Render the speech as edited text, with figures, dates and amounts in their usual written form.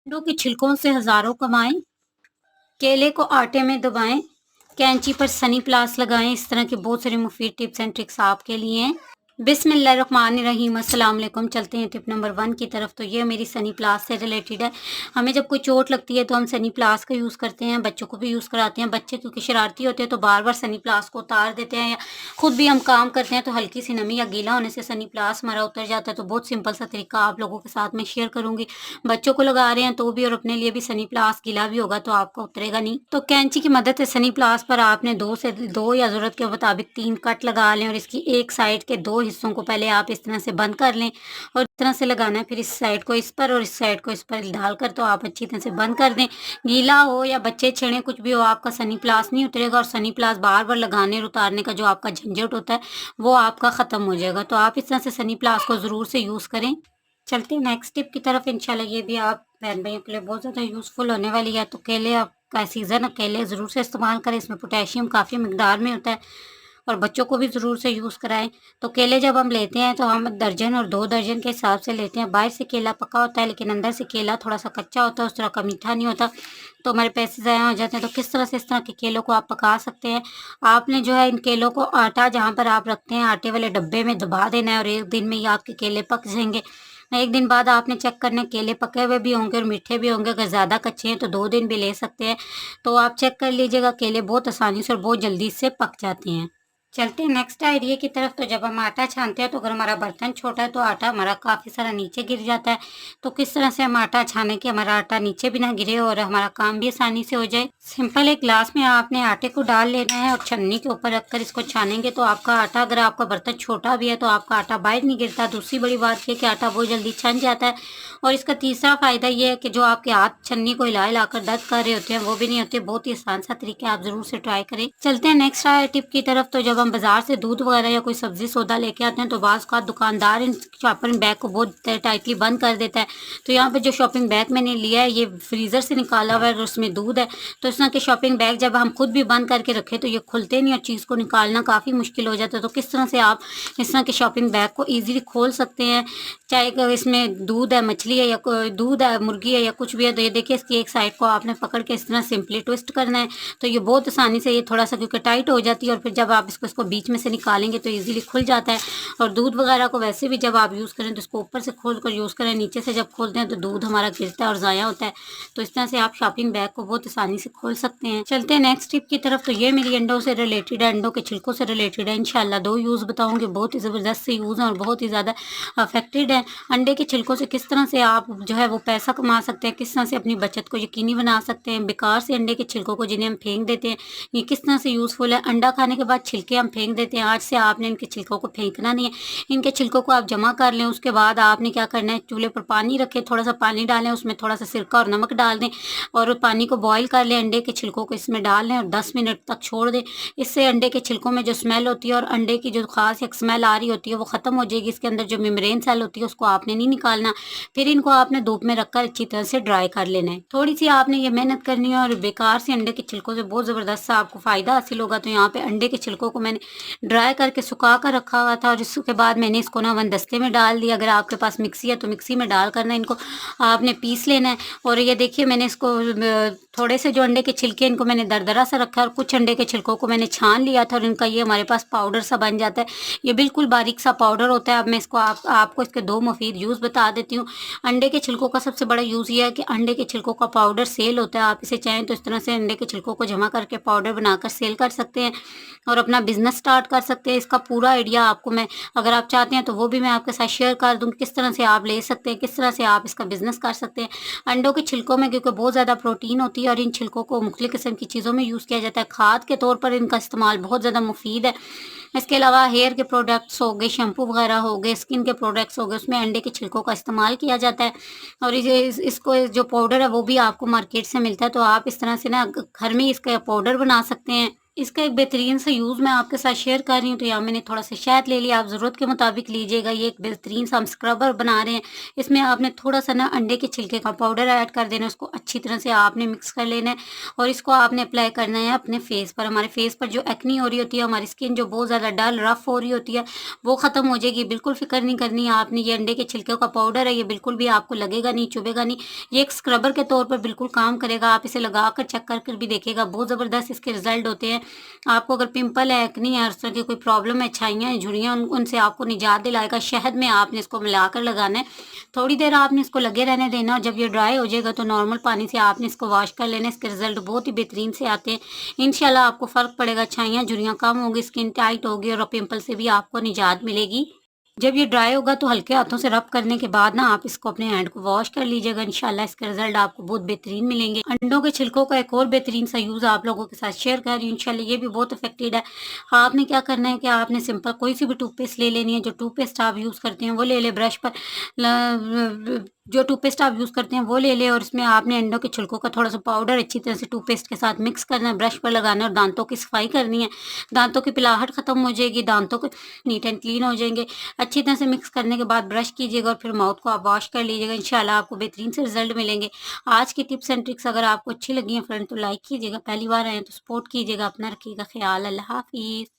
अंडों के छिलकों से हज़ारों कमाएं, केले को आटे में दबाएं, कैंची पर सनी प्लास लगाएं। इस तरह के बहुत सारे मुफीद टिप्स एंड ट्रिक्स आपके लिए हैं। बिस्मिल्लाहिर्रहमानिर्रहीम, अस्सलाम वालेकुम। चलते हैं टिप नंबर 1 की तरफ। तो ये मेरी सनी प्लास से रिलेटेड है। हमें जब कोई चोट लगती है तो हम सनी प्लास का यूज़ करते हैं, बच्चों को भी यूज़ कराते हैं। बच्चे क्योंकि शरारती होते हैं तो बार बार सनी प्लास को उतार देते हैं, या खुद भी हम काम करते हैं तो हल्की सी नमी या गीला होने से सनी प्लास हमारा उतर जाता है। तो बहुत सिंपल सा तरीका आप लोगों के साथ मैं शेयर करूंगी। बच्चों को लगा रहे हैं तो भी और अपने लिए भी सनी प्लास गीला भी होगा तो आपका उतरेगा नहीं। तो कैंची की मदद से सनी प्लास पर आपने दो या ज़रूरत के मुताबिक 3 कट लगा लें, और इसकी एक साइड के 2 हिस्सों को पहले आप इस तरह से बंद कर लें और इस तरह से लगाना है। फिर इस साइड को इस पर और इस साइड को इस पर डालकर तो आप अच्छी तरह से बंद कर दें। गीला हो या बच्चे छेड़े कुछ भी हो, आपका सनी प्लास नहीं उतरेगा, और सनी प्लास बार बार लगाने और उतारने का जो आपका झंझट होता है वो आपका ख़त्म हो जाएगा। तो आप इस तरह से सनी प्लास को ज़रूर से यूज़ करें। चलते हैं नेक्स्ट टिप की तरफ। इंशाल्लाह ये भी आप बहन भाइयों के लिए बहुत ज़्यादा यूज़फुल होने वाली है। तो केले का सीज़न है, केले ज़रूर से इस्तेमाल करें। इसमें पोटेशियम काफ़ी मिकदार में होता है और बच्चों को भी ज़रूर से यूज़ कराएं। तो केले जब हम लेते हैं तो हम दर्जन और 2 दर्जन के हिसाब से लेते हैं। बाहर से केला पका होता है लेकिन अंदर से केला थोड़ा सा कच्चा होता है, उस तरह का मीठा नहीं होता, तो हमारे पैसे ज़ाया हो जाते हैं। तो किस तरह से इस तरह के केलों को आप पका सकते हैं। आपने जो है इन केलों को आटा जहाँ पर आप रखते हैं आटे वाले डब्बे में दबा देना है, और 1 दिन में ही आपके केले पक जाएंगे। 1 दिन बाद आपने चेक करना है केले पके हुए भी होंगे और मीठे भी होंगे। अगर ज़्यादा कच्चे हैं तो 2 दिन भी ले सकते हैं। तो आप चेक कर लीजिएगा, केले बहुत आसानी से और बहुत जल्दी से पक जाते हैं। चलते हैं नेक्स्ट आइडिया की तरफ। तो जब हम आटा छानते हैं तो अगर हमारा बर्तन छोटा है तो आटा हमारा काफ़ी सारा नीचे गिर जाता है। तो किस तरह से हम आटा छाने कि हमारा आटा नीचे भी ना गिरे और हमारा काम भी आसानी से हो जाए। सिंपल एक ग्लास में आपने आटे को डाल लेना है और छन्नी के ऊपर रखकर इसको छानेंगे तो आपका आटा, अगर आपका बर्तन छोटा भी है तो आपका आटा बाहर नहीं गिरता। दूसरी बड़ी बात ये कि आटा बहुत जल्दी छन जाता है। और इसका तीसरा फ़ायदा ये है कि जो आपके हाथ छन्नी को हिला हिलाकर दर्द कर रहे होते हैं वो भी नहीं होते। बहुत ही आसान सा तरीका है, आप ज़रूर से ट्राई करें। चलते हैं नेक्स्ट टिप की तरफ। तो जब हम बाजार से दूध वगैरह या कोई सब्जी सौदा लेके आते हैं तो बाज़ का दुकानदार इन शॉपिंग बैग को बहुत टाइटली बंद कर देता है। तो यहाँ पे जो शॉपिंग बैग मैंने लिया है ये फ्रीज़र से निकाला हुआ है और उसमें दूध है। तो इस तरह के शॉपिंग बैग जब हम खुद भी बंद करके रखें तो ये खुलते नहीं और चीज़ को निकालना काफ़ी मुश्किल हो जाता है। तो किस तरह से आप इस तरह के शॉपिंग बैग को ईजिली खोल सकते हैं। चाहे इसमें दूध है, मछली है, या दूध है, मुर्गी है, या कुछ भी है। तो ये देखिए इसकी एक साइड को आपने पकड़ के इस तरह सिंपली ट्विस्ट करना है। तो ये बहुत आसानी से, ये थोड़ा सा क्योंकि टाइट हो जाती है और फिर जब आप इसको बीच में से निकालेंगे तो इजीली खुल जाता है। और दूध वगैरह को वैसे भी जब आप यूज़ करें तो इसको ऊपर से खोल कर यूज़ करें, नीचे से जब खोलते हैं तो दूध हमारा गिरता है और ज़ाया होता है। तो इस तरह से आप शॉपिंग बैग को बहुत आसानी से खोल सकते हैं। चलते हैं नेक्स्ट टिप की तरफ। तो ये मेरी अंडों से रिलेटेड है, अंडों के छिलकों से रिलेटेड है। इंशाल्लाह 2 यूज़ बताऊँगी, बहुत ही ज़बरदस्त से यूज़ हैं और बहुत ही ज़्यादा अफेक्टेड है। अंडे के छिलकों से किस तरह से आप जो है वो पैसा कमा सकते हैं, किस तरह से अपनी बचत को यकीनी बना सकते हैं। बेकार से अंडे के छिलकों को जिन्हें हम फेंक देते हैं, ये किस तरह से यूज़फुल है। अंडा खाने के बाद छिलके हम फेंक देते हैं, आज से आपने इनके छिलकों को फेंकना नहीं है। इनके छिलकों को आप जमा कर लें। उसके बाद आपने क्या करना है, चूल्हे पर पानी रखें, थोड़ा सा पानी डालें, उसमें थोड़ा सा सिरका और नमक डाल दें और पानी को बॉयल कर लें। अंडे के छिलकों को इसमें डाल लें और 10 मिनट तक छोड़ दें। इससे अंडे के छिलकों में जो स्मेल होती है और अंडे की जो खास एक स्मेल आ रही होती है वो ख़त्म हो जाएगी। इसके अंदर जो मेम्ब्रेन सेल होती है उसको आपने नहीं निकालना। फिर इनको आपने धूप में रखकर अच्छी तरह से ड्राई कर लेना है। थोड़ी सी आपने ये मेहनत करनी है और बेकार से अंडे के छिलकों से बहुत ज़बरदस्त सा आपको फ़ायदा हासिल होगा। तो यहाँ पे अंडे के छिलकों को मैंने ड्राई करके सुखा कर रखा हुआ था और इसके बाद मैंने इसको ना वनदस्ते में डाल दिया। अगर आपके पास मिक्सी है तो मिक्सी में डाल कर ना इनको आपने पीस लेना है। और ये देखिए मैंने इसको थोड़े से जो अंडे के छिलके इनको मैंने दरदरा सा रखा और कुछ अंडे के छिलकों को मैंने छान लिया था और इनका ये हमारे पास पाउडर सा बन जाता है। ये बिल्कुल बारीक सा पाउडर होता है। अब मैं इसको आपको इसके 2 मुफीद यूज़ बता देती हूँ। अंडे के छिलकों का सबसे बड़ा यूज़ ये है कि अंडे के छिलकों का पाउडर सेल होता है। आप इसे चाहें तो इस तरह से अंडे के छिलकों को जमा करके पाउडर बनाकर सेल कर सकते हैं और अपना बिजनेस स्टार्ट कर सकते हैं। इसका पूरा आइडिया आपको मैं, अगर आप चाहते हैं तो वो भी मैं आपके साथ शेयर कर दूँगी, किस तरह से आप ले सकते हैं, किस तरह से आप इसका बिजनेस कर सकते हैं। अंडों के छिलकों में क्योंकि बहुत ज़्यादा प्रोटीन होती है और इन छिलकों को मुख्तलिफ़ किस्म की चीज़ों में यूज़ किया जाता है। खाद के तौर पर इनका इस्तेमाल बहुत ज़्यादा मुफीद है। इसके अलावा हेयर के प्रोडक्ट्स हो गए, शैम्पू वगैरह हो गए, स्किन के प्रोडक्ट्स हो गए, उसमें अंडे के छिलकों का इस्तेमाल किया जाता है। और इसको जो पाउडर है वो भी आपको मार्केट से मिलता है। तो आप इस तरह से ना घर में ही इसका पाउडर बना सकते हैं। इसका एक बेहतरीन सा यूज़ मैं आपके साथ शेयर कर रही हूँ। तो यहाँ मैंने थोड़ा सा शहद ले लिया, आप ज़रूरत के मुताबिक लीजिएगा। ये एक बेहतरीन सा हम स्क्रबर बना रहे हैं। इसमें आपने थोड़ा सा ना अंडे के छिलके का पाउडर ऐड कर देना है, उसको अच्छी तरह से आपने मिक्स कर लेना है और इसको आपने अप्लाई करना है अपने फेस पर। हमारे फेस पर जो एक्नी हो रही होती है, हमारी स्किन जो बहुत ज़्यादा डल रफ हो रही होती है, वो ख़त्म हो जाएगी। बिल्कुल फ़िक्र नहीं करनी है आपने। ये अंडे के छिलके का पाउडर है, ये बिल्कुल भी आपको लगेगा नहीं, चुभेगा नहीं। ये एक स्क्रबर के तौर पर बिल्कुल काम करेगा। आप इसे लगा कर चेक कर भी देखिएगा, बहुत ज़बरदस्त इसके रिजल्ट होते हैं। आपको अगर पिंपल है, एक्नी है, इस तरह की कोई प्रॉब्लम है, छाइयाँ हैं, झुर्रियाँ, उनसे आपको निजात दिलाएगा। शहद में आपने इसको मिलाकर लगाना है। थोड़ी देर आपने इसको लगे रहने देना और जब ये ड्राई हो जाएगा तो नॉर्मल पानी से आपने इसको वॉश कर लेना है। इसके रिजल्ट बहुत ही बेहतरीन से आते हैं। इंशाल्लाह आपको फ़र्क पड़ेगा, छाइयाँ, झुर्रियाँ कम होंगी, स्किन टाइट होगी और पिंपल से भी आपको निजात मिलेगी। जब ये ड्राई होगा तो हल्के हाथों से रब करने के बाद ना आप इसको अपने हैंड को वॉश कर लीजिएगा। इंशाल्लाह इसके रिजल्ट आपको बहुत बेहतरीन मिलेंगे। अंडों के छिलकों का एक और बेहतरीन सा यूज़ आप लोगों के साथ शेयर कर रही हूँ। इंशाल्लाह ये भी बहुत इफेक्टिव है। आपने क्या करना है कि आपने सिंपल कोई सी भी टूथपेस्ट ले लेनी है। जो टूथपेस्ट आप यूज़ करते हैं वो ले ले, ब्रश पर जो टूथपेस्ट आप यूज़ करते हैं वो ले ले और इसमें आपने अंडों के छिलकों का थोड़ा सा पाउडर अच्छी तरह से टूथपेस्ट के साथ मिक्स करना है, ब्रश पर लगाना है और दांतों की सफाई करनी है। दांतों की पिलाहट खत्म हो जाएगी, दांतों को नीट एंड क्लीन हो जाएंगे। अच्छी तरह से मिक्स करने के बाद ब्रश कीजिएगा और फिर माउथ को आप वॉश कर लीजिएगा। इंशाल्लाह आपको बेहतरीन से रिजल्ट मिलेंगे। आज की टिप्स एंड ट्रिक्स अगर आपको अच्छी लगी हैं फ्रेंड तो लाइक कीजिएगा, पहली बार आए हैं तो सपोर्ट कीजिएगा। अपना रखिएगा ख्याल। अल्लाह हाफिज़।